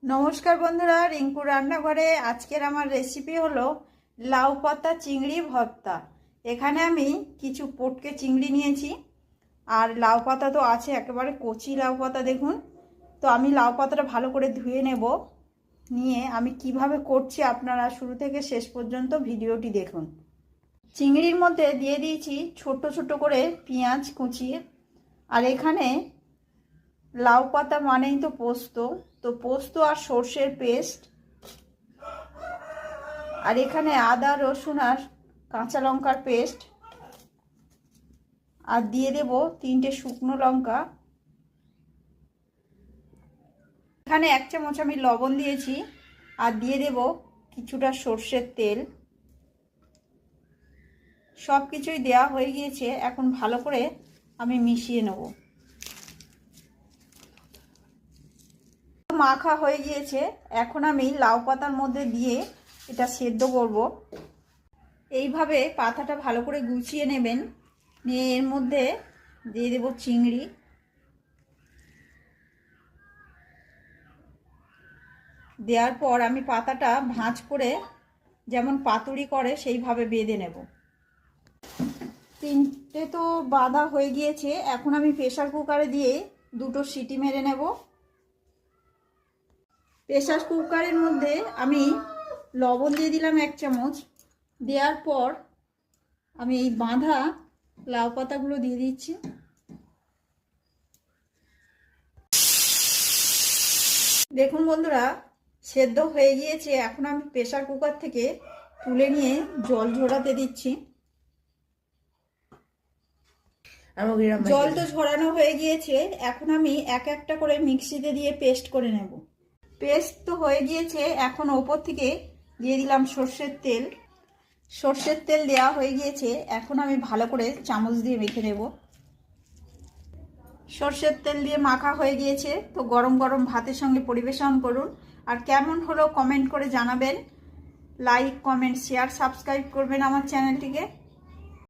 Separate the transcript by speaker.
Speaker 1: নমস্কার বন্ধুরা, রিঙ্কুর রান্নাঘরে আজকের আমার রেসিপি হলো লাউ পাতা চিংড়ি ভর্তা। এখানে আমি কিছু পটকে চিংড়ি নিয়েছি, আর লাউ পাতা তো আছে, একেবারে কচি লাউ পাতা দেখুন। তো আমি লাউ পাতাটা ভালো করে ধুয়ে নেব, নিয়ে আমি কিভাবে করছি আপনারা শুরু থেকে শেষ পর্যন্ত ভিডিওটি দেখুন। চিংড়ির মধ্যে দিয়ে দিয়েছি ছোট ছোট করে পেঁয়াজ কুচিয়ে, আর এখানে লাউ পাতা মানেই তো পোস্ত, তো পোস্ত আর সর্ষের পেস্ট, আর এখানে আদা রসুন আর কাঁচা লঙ্কার পেস্ট, আর দিয়ে দেব 3টে শুকনো লঙ্কা। এখানে 1 চামচ আমি লবণ দিয়েছি, আর দিয়ে দেব কিছুটা সর্ষের তেল। সব কিছুই দেওয়া হয়ে গিয়েছে, এখন ভালো করে আমি মিশিয়ে নেব। মাখা হয়ে গিয়েছে, এখন আমি লাউ পাতার মধ্যে দিয়ে এটা সেদ্ধ করব। এইভাবে পাতাটা ভালো করে গুছিয়ে নেবেন, নিয়ে এর মধ্যে দিয়ে দেব চিংড়ি। দেওয়ার পর আমি পাতাটা ভাঁজ করে যেমন পাতুরি করে সেইভাবে বেঁধে নেব। 3টে তো বাঁধা হয়ে গিয়েছে, এখন আমি প্রেসার কুকারে দিয়ে 2টো সিটি মেরে নেব। প্রেসার কুকারের মধ্যে আমি লবণ দিয়ে দিলাম 1 চামচ। দেওয়ার পর আমি এই বাঁধা লাউ পাতাগুলো দিয়ে দিচ্ছি। দেখুন বন্ধুরা, সেদ্ধ হয়ে গিয়েছে, এখন আমি প্রেসার কুকার থেকে তুলে নিয়ে জল ঝরাতে দিচ্ছি। জল তো ঝরানো হয়ে গিয়েছে, এখন আমি একটা করে মিক্সিতে দিয়ে পেস্ট করে নেব। পেস্ট তো হয়ে গিয়েছে, এখন ওপর থেকে দিয়ে দিলাম সর্ষের তেল। সর্ষের তেল দেওয়া হয়ে গিয়েছে, এখন আমি ভালো করে চামচ দিয়ে মেখে নেব। সর্ষের তেল দিয়ে মাখা হয়ে গিয়েছে, তো গরম গরম ভাতের সঙ্গে পরিবেশন করুন। আর কেমন হলো কমেন্ট করে জানাবেন। লাইক, কমেন্ট, শেয়ার, সাবস্ক্রাইব করবেন আমার চ্যানেলটিকে।